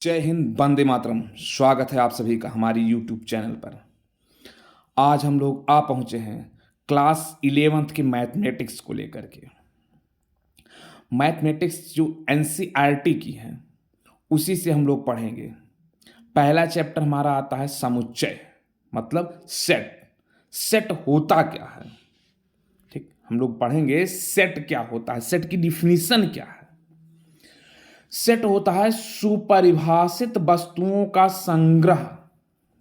जय हिंद, वंदे मातरम। स्वागत है आप सभी का हमारी यूट्यूब चैनल पर। आज हम लोग आ पहुंचे हैं क्लास 11th के मैथमेटिक्स को लेकर के। मैथमेटिक्स जो एनसीईआरटी की है उसी से हम लोग पढ़ेंगे। पहला चैप्टर हमारा आता है समुच्चय, मतलब सेट। सेट होता क्या है, ठीक, हम लोग पढ़ेंगे सेट क्या होता है, सेट की डिफिनीशन क्या है। सेट होता है सुपरिभाषित वस्तुओं का संग्रह।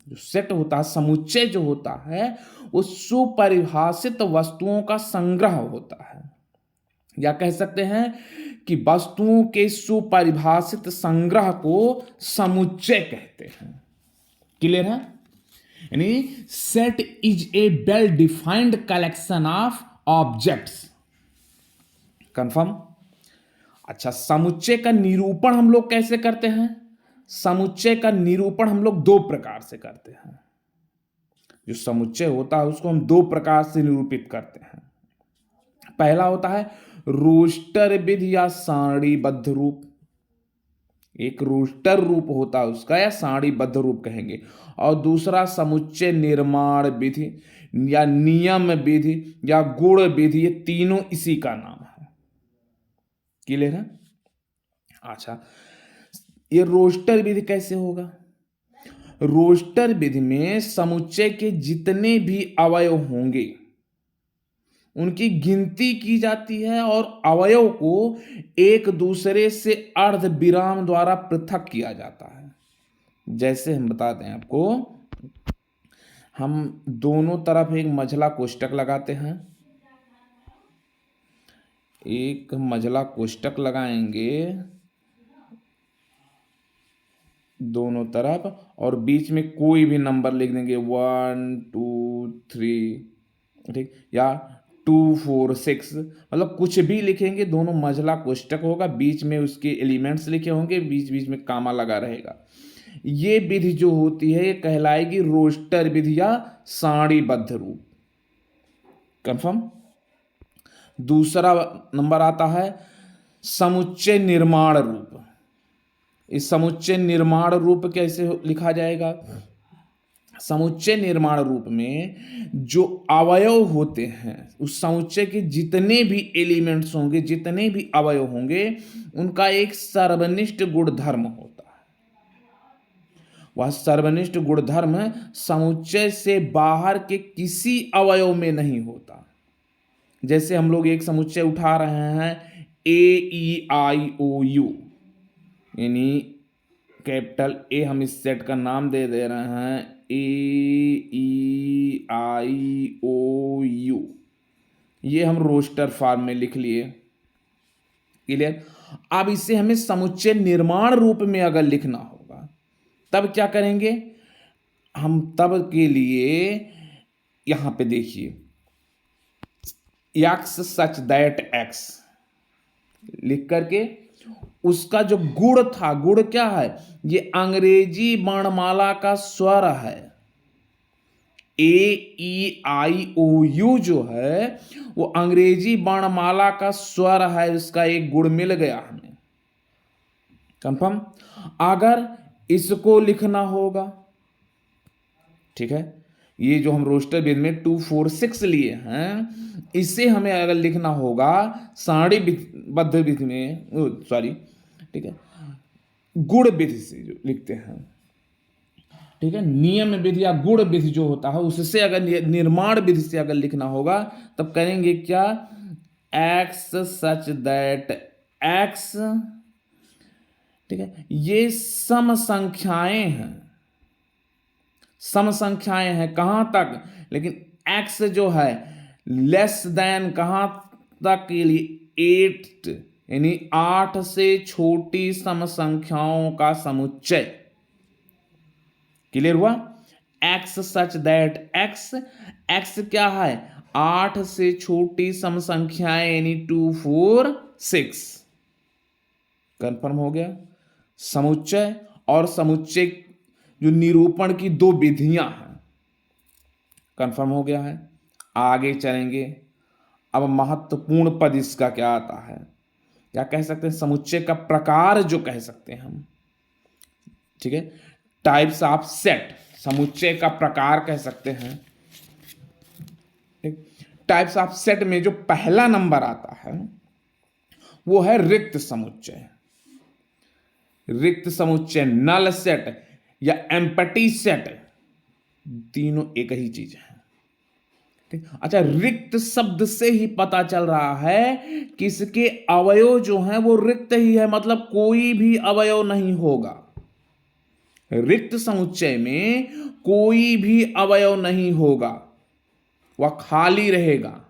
जो सेट होता है, समुच्चय जो होता है, वो सुपरिभाषित वस्तुओं का संग्रह होता है, या कह सकते हैं कि वस्तुओं के सुपरिभाषित संग्रह को समुच्चय कहते हैं। क्लियर है? यानी set is a well defined collection of objects. Confirm? अच्छा, समुच्चय का निरूपण हम लोग कैसे करते हैं? समुच्चय का निरूपण हम लोग दो प्रकार से करते हैं। जो समुच्चय होता है उसको हम दो प्रकार से निरूपित करते हैं। पहला होता है रोस्टर विधि या सारणीबद्ध रूप। एक रोस्टर रूप होता है उसका, या सारणीबद्ध रूप कहेंगे। और दूसरा समुच्चय निर्माण विधि या नियम विधि या गुण विधि, ये तीनों इसी का नाम है। क्लियर है? अच्छा, ये रोस्टर विधि कैसे होगा? रोस्टर विधि में समुच्चय के जितने भी अवयव होंगे उनकी गिनती की जाती है और अवयव को एक दूसरे से अर्ध विराम द्वारा पृथक किया जाता है। जैसे हम बता दें आपको, हम दोनों तरफ एक मझला कोष्टक लगाते हैं। एक मझला कोष्टक लगाएंगे दोनों तरफ, और बीच में कोई भी नंबर लिख देंगे 1 2 3, ठीक, या 2 4 6, मतलब कुछ भी लिखेंगे। दोनों मझला कोष्टक होगा, बीच में उसके एलिमेंट्स लिखे होंगे, बीच बीच में कामा लगा रहेगा। ये विधि जो होती है ये कहलाएगी रोस्टर विधि या सारणीबद्ध रूप। कंफर्म? दूसरा नंबर आता है समुच्चय निर्माण रूप। इस समुच्चय निर्माण रूप कैसे लिखा जाएगा? समुच्चय निर्माण रूप में जो अवयव होते हैं, उस समुच्चय के जितने भी एलिमेंट्स होंगे, जितने भी अवयव होंगे, उनका एक सर्वनिष्ठ गुणधर्म होता है। वह सर्वनिष्ठ गुणधर्म समुच्चय से बाहर के किसी अवयव में नहीं होता। जैसे हम लोग एक समुच्चय उठा रहे हैं AEIOU, यानी कैपिटल ए, हम इस सेट का नाम दे रहे हैं AEIOU। ये हम रोस्टर फॉर्म में लिख लिए। क्लियर? अब इसे हमें समुच्चय निर्माण रूप में अगर लिखना होगा तब क्या करेंगे हम? तब के लिए यहां पे देखिए, एक्स सच दैट एक्स लिख करके उसका जो गुण था, गुण क्या है? ये अंग्रेजी वर्णमाला का स्वर है। AEIOU जो है वो अंग्रेजी वर्णमाला का स्वर है, उसका एक गुण मिल गया हमें। कंफर्म? अगर इसको लिखना होगा, ठीक है, ये जो हम रोस्टर विधि में 2 4 6 लिए हैं, इसे हमें अगर लिखना होगा सारणीबद्ध विधि में, सॉरी, ठीक है, गुण विधि से जो लिखते हैं, ठीक है, नियम विधि या गुण विधि जो होता है उससे अगर निर्माण विधि से अगर लिखना होगा तब करेंगे क्या? एक्स सच दैट एक्स, ठीक है, ये सम संख्याएं हैं। सम संख्याएं हैं कहां तक? लेकिन एक्स जो है लेस देन कहां तक के लिए? 8, यानी 8 से छोटी सम संख्याओं का समुच्चय। क्लियर हुआ? X such that x, x क्या है? 8 से छोटी सम संख्याएं, यानी 2 4 6। कंफर्म हो गया? समुच्चय और समुच्चय जो निरूपण की दो विधियां हैं, कंफर्म हो गया है। आगे चलेंगे। अब महत्वपूर्ण पद इसका क्या आता है, क्या कह सकते हैं? समुच्चय का प्रकार जो कह सकते हैं हम, ठीक है। टाइप्स ऑफ सेट, समुच्चय का प्रकार कह सकते हैं। टाइप्स ऑफ सेट में जो पहला नंबर आता है वो है रिक्त समुच्चय। रिक्त समुच्चय, नल सेट या एम्पटी सेट, तीनों एक ही चीज है। ठीक। अच्छा, रिक्त शब्द से ही पता चल रहा है कि इसके अवयव जो हैं वो रिक्त ही है, मतलब कोई भी अवयव नहीं होगा। रिक्त समुच्चय में कोई भी अवयव नहीं होगा, वह खाली रहेगा।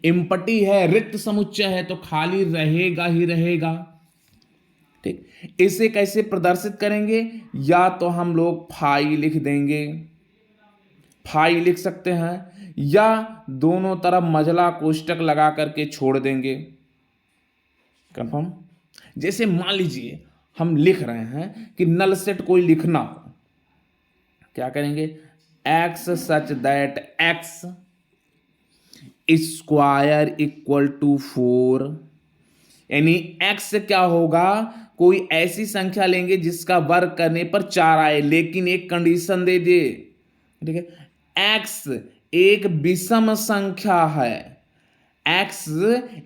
एम्पटी है, रिक्त समुच्चय है तो खाली रहेगा ही रहेगा। ठीक। इसे कैसे प्रदर्शित करेंगे? या तो हम लोग फाई लिख देंगे, फाई लिख सकते हैं, या दोनों तरफ मझला कोष्टक लगा करके छोड़ देंगे। कंफर्म? जैसे मान लीजिए हम लिख रहे हैं कि नल सेट कोई लिखना हो, क्या करेंगे? X such that X square equal to 4, यानी एक्स से क्या होगा? कोई ऐसी संख्या लेंगे जिसका वर्ग करने पर 4 आए, लेकिन एक कंडीशन दे दिए। ठीक है, एक्स एक विषम संख्या है, x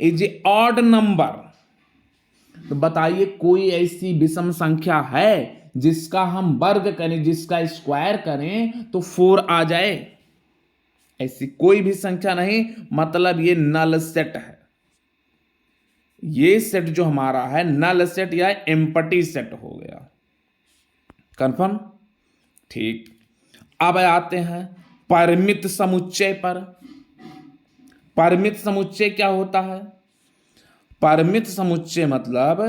is a odd number. तो बताइए कोई ऐसी विषम संख्या है जिसका हम वर्ग करें, जिसका स्क्वायर करें तो 4 आ जाए? ऐसी कोई भी संख्या नहीं, मतलब ये नल सेट है। ये सेट जो हमारा है नल सेट या एम्पटी सेट हो गया। कंफर्म? ठीक। अब आते हैं परिमित समुच्चय पर। परिमित समुच्चय क्या होता है? परिमित समुच्चय मतलब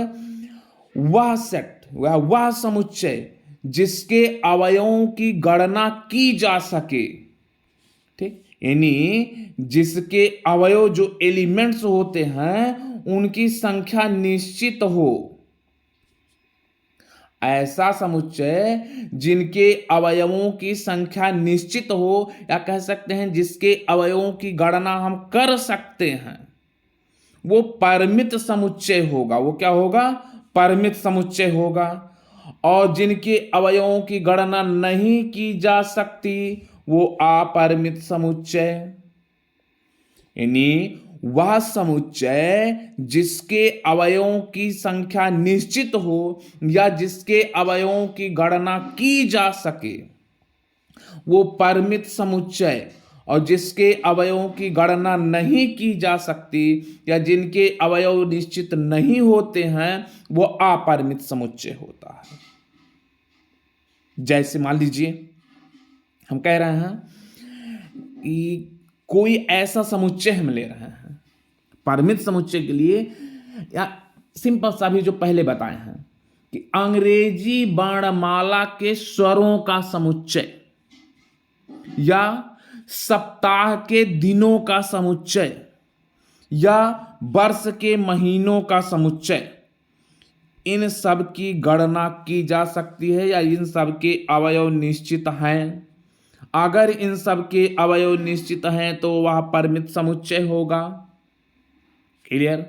वह सेट, वह समुच्चय जिसके अवयवों की गणना की जा सके। ठीक, यानी जिसके अवयव जो एलिमेंट्स होते हैं उनकी संख्या निश्चित हो। ऐसा समुच्चय जिनके अवयवों की संख्या निश्चित हो, या कह सकते हैं जिसके अवयवों की गणना हम कर सकते हैं, वो परिमित समुच्चय होगा। वो क्या होगा? परिमित समुच्चय होगा। और जिनके अवयवों की गणना नहीं की जा सकती वो अपरिमित समुच्चय। यानी वह समुच्चय जिसके अवयवों की संख्या निश्चित हो या जिसके अवयवों की गणना की जा सके वो परिमित समुच्चय, और जिसके अवयवों की गणना नहीं की जा सकती या जिनके अवयव निश्चित नहीं होते हैं वो अपरिमित समुच्चय होता है। जैसे मान लीजिए हम कह रहे हैं कि कोई ऐसा समुच्चय हम ले रहे हैं। परिमित समुच्चय के लिए या सिंपल सा भी जो पहले बताए हैं कि अंग्रेजी वर्णमाला के स्वरों का समुच्चय या सप्ताह के दिनों का समुच्चय या वर्ष के महीनों का समुच्चय, इन सब की गणना की जा सकती है या इन सब के अवयव निश्चित हैं। अगर इन सब के अवयव निश्चित हैं तो वह परिमित समुच्चय होगा। क्लियर?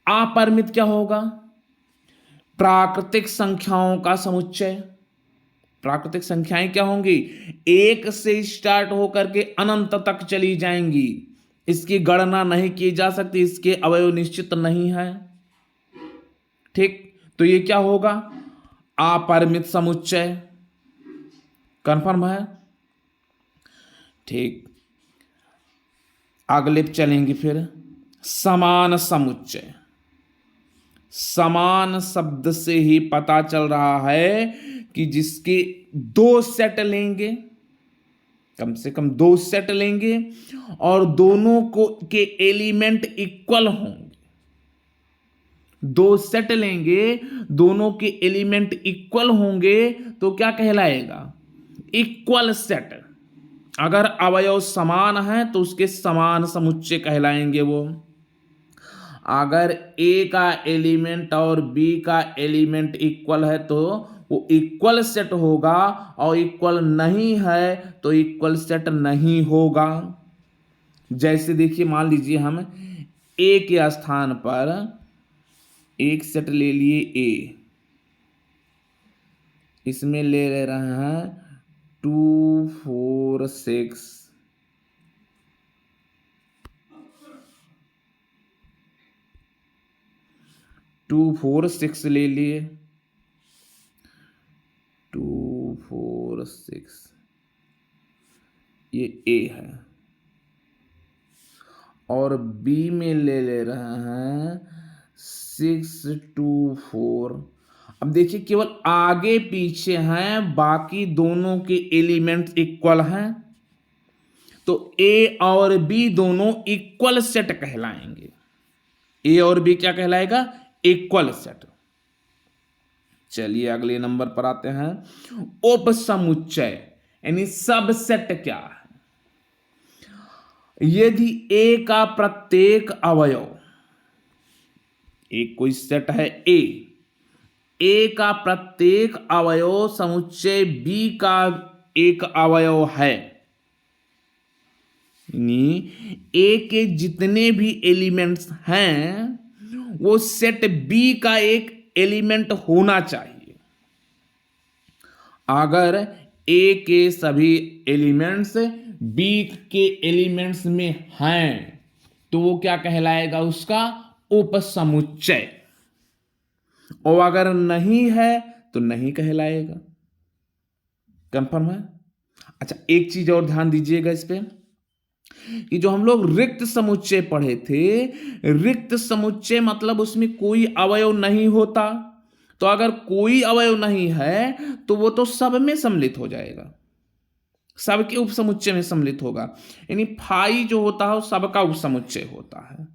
अपरिमित क्या होगा? प्राकृतिक संख्याओं का समुच्चय। प्राकृतिक संख्याएं क्या होंगी? एक से स्टार्ट होकर के अनंत तक चली जाएंगी, इसकी गणना नहीं की जा सकती, इसके अवयव निश्चित नहीं है। ठीक, तो ये क्या होगा? अपरिमित समुच्चय। कंफर्म है? ठीक, अगले चलेंगे फिर समान समुच्चय। समान शब्द से ही पता चल रहा है कि जिसके 2 सेट लेंगे, कम से कम 2 सेट लेंगे और दोनों को के एलिमेंट इक्वल होंगे। 2 सेट लेंगे, दोनों के एलिमेंट इक्वल होंगे तो क्या कहलाएगा? Equal set. अगर अवयव समान है तो उसके समान समुच्चय कहलाएंगे वो। अगर ए का एलिमेंट और बी का एलिमेंट इक्वल है तो वो इक्वल सेट होगा, और इक्वल नहीं है तो इक्वल सेट नहीं होगा। जैसे देखिए मान लीजिए हम ए के स्थान पर एक सेट ले लिए ए, इसमें ले रहे हैं 2 4 6, 2 4 6 ले लिए, 2 4 6, ये ए है। और बी में ले रहे हैं 6 2 4। अब देखिए केवल आगे पीछे हैं, बाकी दोनों के एलिमेंट्स इक्वल हैं, तो ए और बी दोनों इक्वल सेट कहलाएंगे। ए और बी क्या कहलाएगा? Equal set. चलिए अगले नंबर पर आते हैं। उपसमुच्चय यानी सबसेट क्या है? यदि ए का प्रत्येक अवयव, एक कोई सेट है ए का प्रत्येक अवयव समुच्चय बी का एक अवयव है, यानी ए के जितने भी एलिमेंट्स हैं वो सेट बी का एक एलिमेंट होना चाहिए। अगर ए के सभी एलिमेंट्स बी के एलिमेंट्स में हैं तो वो क्या कहलाएगा? उसका उपसमुच्चय। और अगर नहीं है तो नहीं कहलाएगा। कंफर्म है? अच्छा, एक चीज और ध्यान दीजिएगा इस पे कि जो हम लोग रिक्त समुच्चय पढ़े थे, रिक्त समुच्चय मतलब उसमें कोई अवयव नहीं होता। तो अगर कोई अवयव नहीं है तो वो तो सब में सम्मिलित हो जाएगा, सबके उपसमुच्चय में सम्मिलित होगा। यानी फाई जो होता है वो सबका उपसमुच्चय होता है।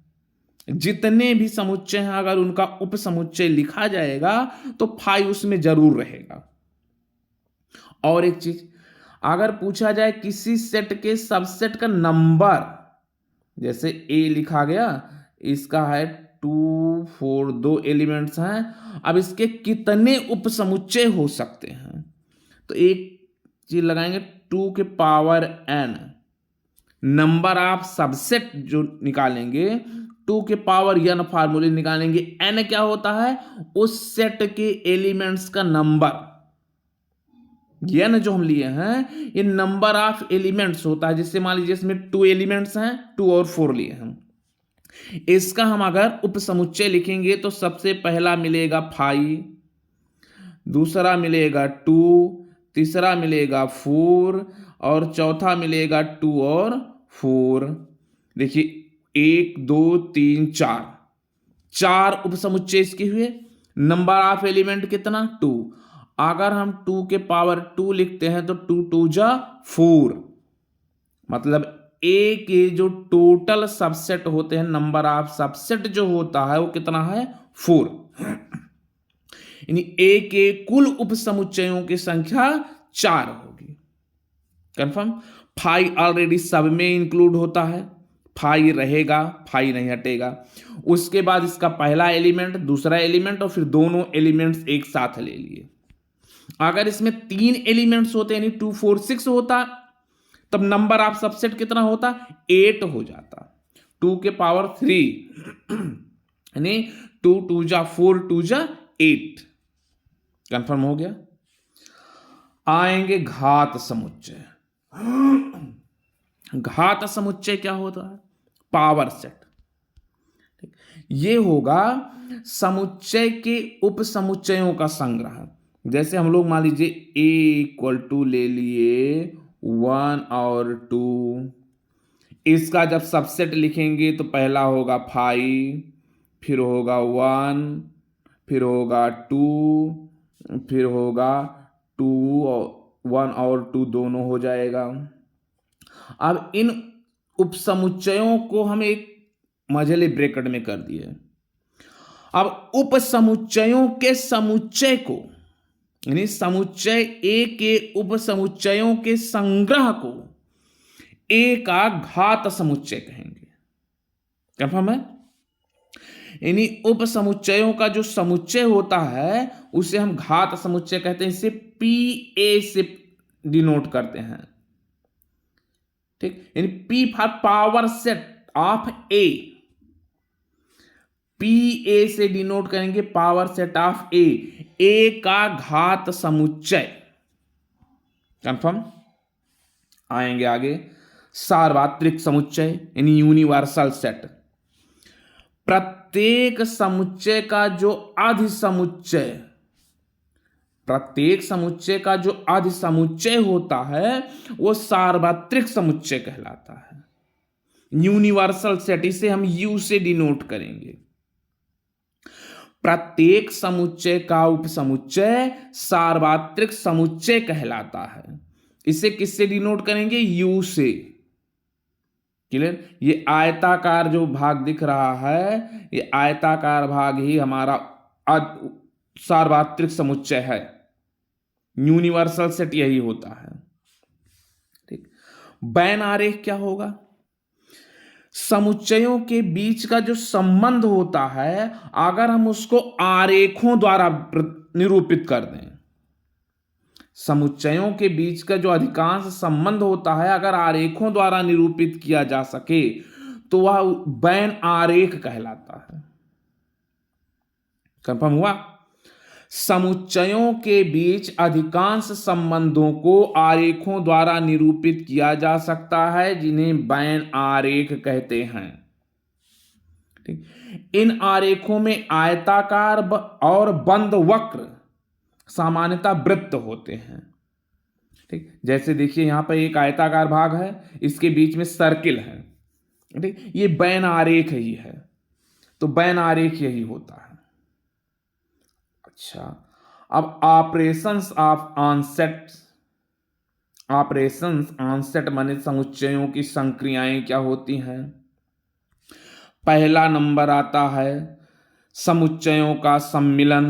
जितने भी समुच्चय हैं अगर उनका उपसमुच्चय लिखा जाएगा तो फाई उसमें जरूर रहेगा। और एक चीज, अगर पूछा जाए किसी सेट के सबसेट का नंबर, जैसे ए लिखा गया, इसका है 2 4, 2 एलिमेंट्स हैं, अब इसके कितने उपसमुच्चय हो सकते हैं? तो एक चीज लगाएंगे 2 के power n, number of subset जो निकालेंगे 2 के पावर n फार्मूले निकालेंगे। n क्या होता है? उस सेट के एलिमेंट्स का नंबर। n जो हम लिए हैं ये नंबर ऑफ एलिमेंट्स होता है। जिससे मान लीजिए इसमें 2 एलिमेंट्स हैं, 2 और 4 लिए हम, इसका हम अगर उपसमुच्चय लिखेंगे तो सबसे पहला मिलेगा 5, दूसरा मिलेगा 2, तीसरा मिलेगा 4 और चौथा मिलेगा 2 और 4। देखिए 1 2 3 4, 4 उपसमुच्चय इसके हुए। नंबर ऑफ एलिमेंट कितना? 2। अगर हम 2 के पावर 2 लिखते हैं तो 2 2 जा 4, मतलब ए के जो टोटल सबसेट होते हैं, नंबर ऑफ सबसेट जो होता है वो कितना है? 4। यानी ए के कुल उपसमुच्चयों की संख्या 4 होगी। कंफर्म? फाई ऑलरेडी सब में इंक्लूड होता है, फाई रहेगा, फाई नहीं हटेगा। उसके बाद इसका पहला एलिमेंट, दूसरा एलिमेंट और फिर दोनों एलिमेंट्स एक साथ ले लिए। अगर इसमें 3 एलिमेंट्स होते यानी 2 4 6 होता, तब नंबर ऑफ सबसेट कितना होता? 8 हो जाता। 2 के पावर 3 यानी 2 2 जा 4, 2 जा 8। कंफर्म हो गया? आएंगे घात समुच्चय। घात समुच्चय क्या होता है? Power set. ये होगा समुच्चय के उपसमुच्चयों का संग्रह। जैसे हम लोग मान लीजिए a इक्वल टू ले लिए 1 और 2, इसका जब सबसेट लिखेंगे तो पहला होगा 5, फिर होगा 1, फिर होगा 2, फिर होगा 2 और 1 और 2 दोनों हो जाएगा। अब इन उपसमुच्चयों को हम एक मझले ब्रैकेट में कर दिए। अब उपसमुच्चयों के समुच्चय को, यानी समुच्चय ए के उपसमुच्चयों के संग्रह को ए का घात समुच्चय कहेंगे। कंफर्म है? यानी उपसमुच्चयों का जो समुच्चय होता है उसे हम घात समुच्चय कहते हैं। इसे पी ए से डिनोट करते हैं। ठीक, यानी P for power set of A. P A से डिनोट करेंगे पावर सेट ऑफ ए का घात समुच्चय। कंफर्म? आएंगे आगे, सार्वत्रिक समुच्चय यानी यूनिवर्सल सेट। प्रत्येक समुच्चय का जो अधिसमुच्चय, प्रत्येक समुच्चय का जो अधिसमुच्चय होता है वो सार्वत्रिक समुच्चय कहलाता है, यूनिवर्सल सेट। इसे हम यू से डिनोट करेंगे। प्रत्येक समुच्चय का उपसमुच्चय सार्वत्रिक समुच्चय कहलाता है। इसे किससे डिनोट करेंगे? यू से। क्लियर? ये आयताकार जो भाग दिख रहा है, ये आयताकार भाग ही हमारा सार्वत्रिक समुच्चय है, यूनिवर्सल सेट यही होता है। ठीक। बैन आरेख क्या होगा? समुच्चयों के बीच का जो संबंध होता है, अगर हम उसको आरेखों द्वारा निरूपित कर दें, समुच्चयों के बीच का जो अधिकांश संबंध होता है अगर आरेखों द्वारा निरूपित किया जा सके तो वह बैन आरेख कहलाता है। कंफर्म हुआ? समुच्चयों के बीच अधिकांश संबंधों को आरेखों द्वारा निरूपित किया जा सकता है, जिन्हें बैन आरेख कहते हैं। ठीक। इन आरेखों में आयताकार और बंद वक्र सामान्यतः वृत्त होते हैं। ठीक। जैसे देखिए यहां पर एक आयताकार भाग है, इसके बीच में सर्किल है। ठीक। ये बैन आरेख ही है, तो बैन आरेख यही होता है। अच्छा, अब operations of onset. Operations onset माने समुच्चयों की संक्रियाएं क्या होती हैं? पहला नंबर आता है समुच्चयों का सम्मिलन,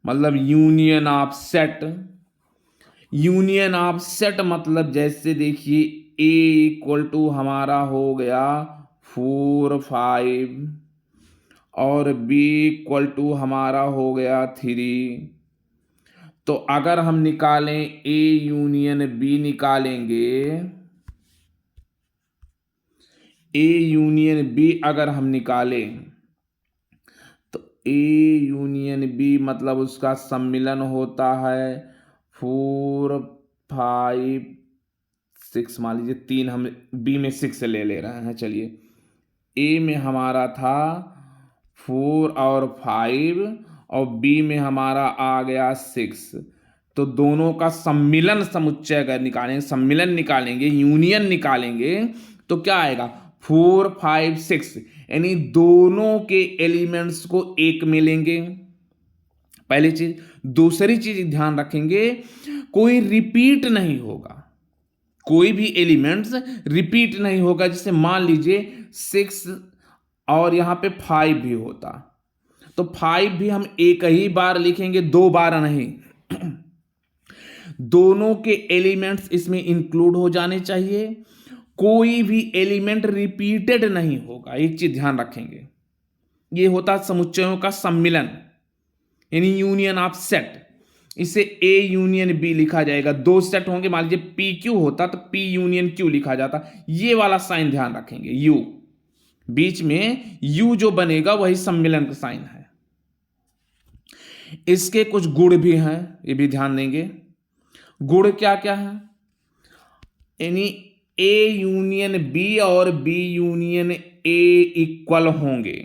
मतलब union of set. Union of set मतलब जैसे देखिए ए इक्वल टू हमारा हो गया 4 5 और बी इक्वल टू हमारा हो गया 3। तो अगर हम निकालें ए यूनियन बी निकालेंगे, ए यूनियन बी अगर हम निकालें तो ए यूनियन बी मतलब उसका सम्मिलन होता है 4 5 6, मान लीजिए 3, हम बी में 6 ले रहे हैं। चलिए, ए में हमारा था 4 और 5 और बी में हमारा आ गया 6। तो दोनों का सम्मिलन समुच्चय अगर निकालेंगे, सम्मिलन निकालेंगे, यूनियन निकालेंगे, तो क्या आएगा? 4 5 6, यानी दोनों के एलिमेंट्स को एक में लेंगे, पहली चीज। दूसरी चीज ध्यान रखेंगे, कोई रिपीट नहीं होगा, कोई भी एलिमेंट्स रिपीट नहीं होगा। जैसे मान लीजिए 6 और यहां पे 5 भी होता, तो 5 भी हम एक ही बार लिखेंगे, 2 बार नहीं। दोनों के एलिमेंट्स इसमें इंक्लूड हो जाने चाहिए, कोई भी एलिमेंट रिपीटेड नहीं होगा। एक चीज ध्यान रखेंगे, ये होता है समुच्चयों का सम्मिलन यानी यूनियन ऑफ सेट। इसे ए यूनियन बी लिखा जाएगा। 2 सेट होंगे, मान लीजिए पी क्यू होता तो पी यूनियन क्यू लिखा जाता। ये वाला साइन ध्यान रखेंगे, यू, बीच में यू जो बनेगा वही सम्मिलन का साइन है। इसके कुछ गुण भी हैं, ये भी ध्यान देंगे। गुण क्या क्या है? यानी ए यूनियन बी और बी यूनियन ए इक्वल होंगे,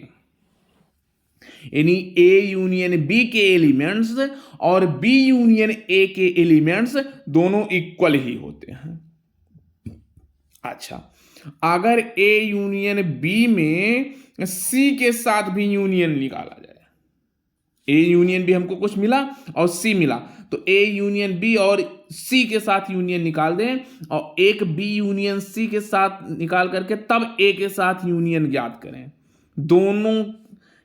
यानी ए यूनियन बी के एलिमेंट्स और बी यूनियन ए के एलिमेंट्स दोनों इक्वल ही होते हैं। अच्छा, अगर ए यूनियन बी में सी के साथ भी यूनियन निकाला जाए, ए यूनियन बी हमको कुछ मिला और सी मिला, तो ए यूनियन बी और सी के साथ यूनियन निकाल दें और एक बी यूनियन सी के साथ निकाल करके तब ए के साथ यूनियन ज्ञात करें। दोनों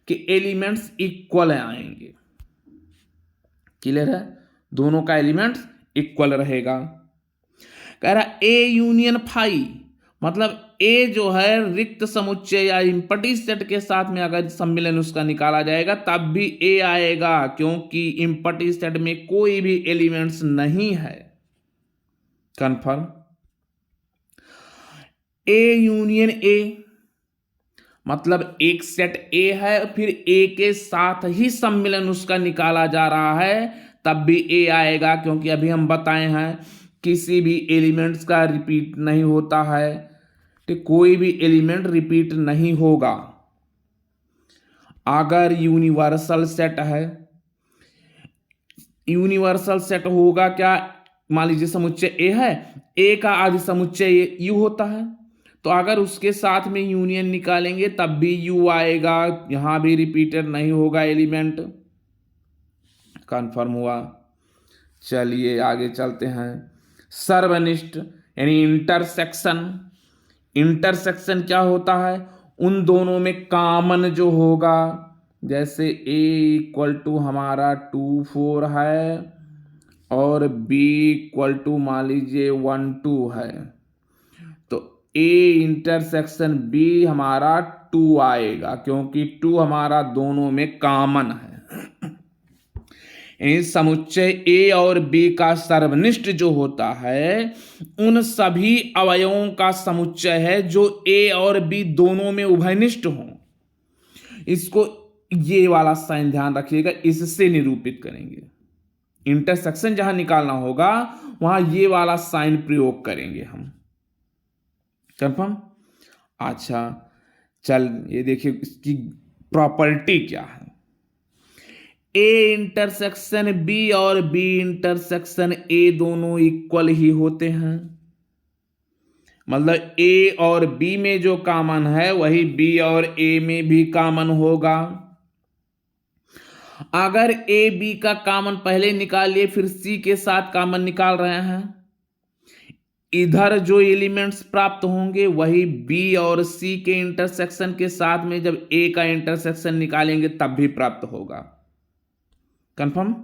के एलिमेंट्स इक्वल आएंगे। क्लियर है? दोनों का एलिमेंट्स इक्वल रहेगा। कह रहा ए यूनियन फाई, मतलब ए जो है रिक्त समुच्चय या इम्पटी सेट के साथ में अगर सम्मिलन उसका निकाला जाएगा तब भी ए आएगा, क्योंकि इम्पटी सेट में कोई भी एलिमेंट्स नहीं है। कंफर्म? ए यूनियन ए मतलब एक सेट ए है, फिर ए के साथ ही सम्मिलन उसका निकाला जा रहा है, तब भी ए आएगा, क्योंकि अभी हम बताए हैं किसी भी एलिमेंट्स का रिपीट नहीं होता है, तो कोई भी एलिमेंट रिपीट नहीं होगा। अगर यूनिवर्सल सेट है, यूनिवर्सल सेट होगा क्या, मान लीजिए समुच्चय ए है, ए का आदि समुच्चय यू होता है, तो अगर उसके साथ में यूनियन निकालेंगे तब भी यू आएगा, यहां भी रिपीटेड नहीं होगा एलिमेंट। कंफर्म हुआ। चलिए आगे चलते हैं। सर्वनिष्ठ यानी इंटरसेक्शन। इंटरसेक्शन क्या होता है, उन दोनों में कॉमन जो होगा, जैसे a इक्वल टू हमारा 2 4 है और b इक्वल टू मान लीजिए 1 2 है, तो a इंटरसेक्शन b हमारा 2 आएगा, क्योंकि 2 हमारा दोनों में कॉमन है। समुच्चय ए और बी का सर्वनिष्ठ जो होता है, उन सभी अवयवों का समुच्चय है जो ए और बी दोनों में उभयनिष्ठ हो। इसको ये वाला साइन ध्यान रखिएगा, इससे निरूपित करेंगे। इंटरसेक्शन जहां निकालना होगा वहां ये वाला साइन प्रयोग करेंगे हम। कंफर्म। अच्छा चल ये देखिए इसकी प्रॉपर्टी क्या है। ए इंटरसेक्शन बी और बी इंटरसेक्शन ए दोनों इक्वल ही होते हैं, मतलब ए और बी में जो कॉमन है वही बी और ए में भी कॉमन होगा। अगर ए बी का कॉमन पहले निकाल लिए, फिर सी के साथ कॉमन निकाल रहे हैं, इधर जो एलिमेंट्स प्राप्त होंगे वही बी और सी के इंटरसेक्शन के साथ में जब ए का इंटरसेक्शन निकालेंगे तब भी प्राप्त होगा। कंफर्म।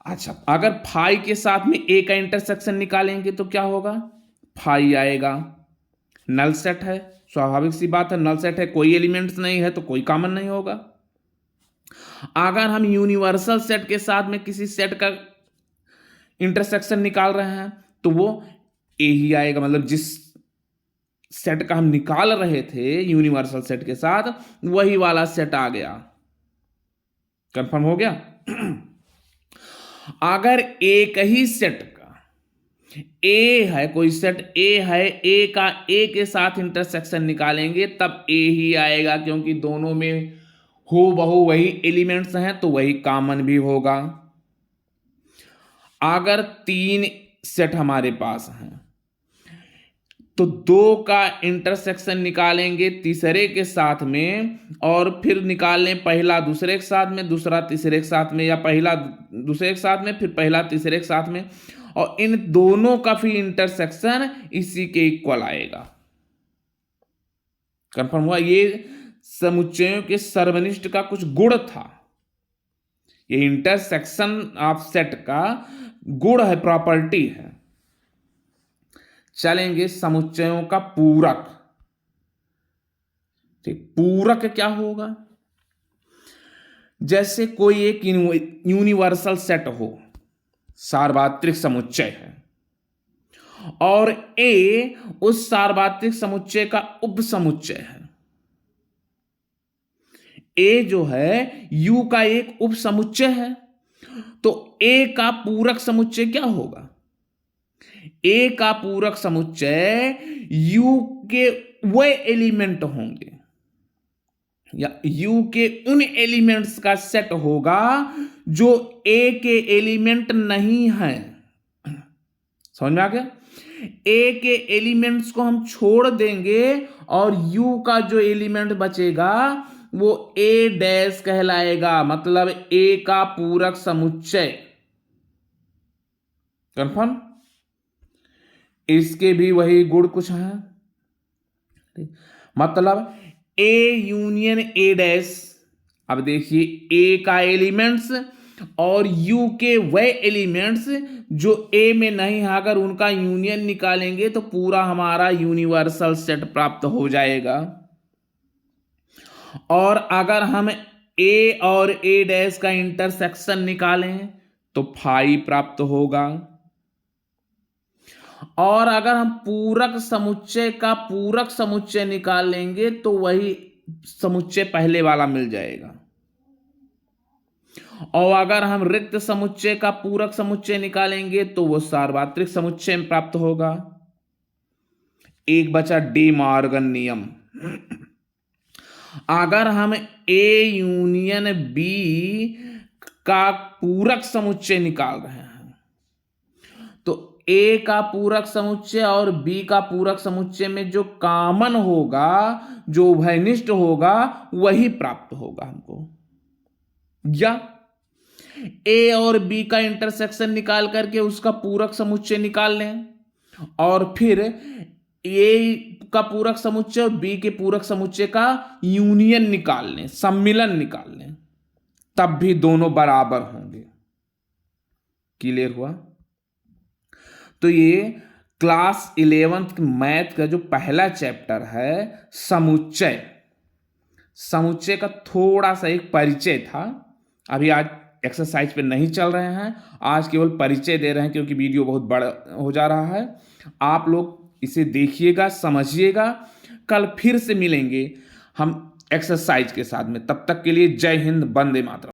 अच्छा अगर फाई के साथ में ए का इंटरसेक्शन निकालेंगे तो क्या होगा, फाई आएगा। नल सेट है, स्वाभाविक सी बात है, नल सेट है, कोई एलिमेंट्स नहीं है तो कोई कॉमन नहीं होगा। अगर हम यूनिवर्सल सेट के साथ में किसी सेट का इंटरसेक्शन निकाल रहे हैं तो वो ए ही आएगा, मतलब जिस सेट का हम निकाल रहे थे यूनिवर्सल सेट के साथ वही वाला सेट आ गया। कंफर्म हो गया। अगर एक ही सेट का ए है, कोई सेट ए है, ए का ए के साथ इंटरसेक्शन निकालेंगे तब ए ही आएगा, क्योंकि दोनों में हो बहु वही एलिमेंट्स हैं तो वही कॉमन भी होगा। अगर 3 सेट हमारे पास हैं तो 2 का इंटरसेक्शन निकालेंगे तीसरे के साथ में, और फिर निकाल लें पहला दूसरे के साथ में, दूसरा तीसरे के साथ में, या पहला दूसरे के साथ में फिर पहला तीसरे के साथ में, और इन दोनों का फिर इंटरसेक्शन इसी के इक्वल आएगा। कंफर्म हुआ। ये समुच्चयों के सर्वनिष्ठ का कुछ गुण था, ये इंटरसेक्शन ऑफ सेट का गुण है, प्रॉपर्टी है। चलेंगे समुच्चयों का पूरक। ठीक, पूरक क्या होगा, जैसे कोई एक यूनिवर्सल सेट हो, सार्वत्रिक समुच्चय है, और ए उस सार्वत्रिक समुच्चय का उपसमुच्चय है। ए जो है यू का एक उपसमुच्चय है, तो ए का पूरक समुच्चय क्या होगा, ए का पूरक समुच्चय यू के वे एलिमेंट होंगे या यू के उन एलिमेंट्स का सेट होगा जो ए के एलिमेंट नहीं है। समझ में आ गया। ए के एलिमेंट्स को हम छोड़ देंगे और यू का जो एलिमेंट बचेगा वो ए डैश कहलाएगा, मतलब ए का पूरक समुच्चय। कंफर्म। इसके भी वही गुण कुछ हैं, मतलब ए यूनियन ए डैश। अब देखिए ए का एलिमेंट्स और यू के वह एलिमेंट्स जो ए में नहीं है, अगर उनका यूनियन निकालेंगे तो पूरा हमारा यूनिवर्सल सेट प्राप्त हो जाएगा। और अगर हम ए और ए डैश का इंटरसेक्शन निकालें तो फाई प्राप्त होगा। और अगर हम पूरक समुच्चय का पूरक समुच्चय निकाल लेंगे तो वही समुच्चय पहले वाला मिल जाएगा। और अगर हम रिक्त समुच्चय का पूरक समुच्चय निकालेंगे तो वो सार्वत्रिक समुच्चय में प्राप्त होगा। एक बचा डी मॉर्गन नियम। अगर हम ए यूनियन बी का पूरक समुच्चय निकाल रहे हैं तो ए का पूरक समुच्चय और बी का पूरक समुच्चय में जो कॉमन होगा, जो उभयनिष्ठ होगा, वही प्राप्त होगा हमको। या ए और बी का इंटरसेक्शन निकाल करके उसका पूरक समुच्चय निकाल लें और फिर ए का पूरक समुच्चय और बी के पूरक समुच्चय का यूनियन निकाल लें, सम्मिलन निकाल लें, तब भी दोनों बराबर होंगे। क्लियर हुआ? तो ये क्लास 11th मैथ का जो पहला चैप्टर है समुच्चय, समुच्चय का थोड़ा सा एक परिचय था। अभी आज एक्सरसाइज पे नहीं चल रहे हैं, आज केवल परिचय दे रहे हैं क्योंकि वीडियो बहुत बड़ा हो जा रहा है। आप लोग इसे देखिएगा, समझिएगा। कल फिर से मिलेंगे हम एक्सरसाइज के साथ में। तब तक के लिए जय हिंद, वंदे मातरम।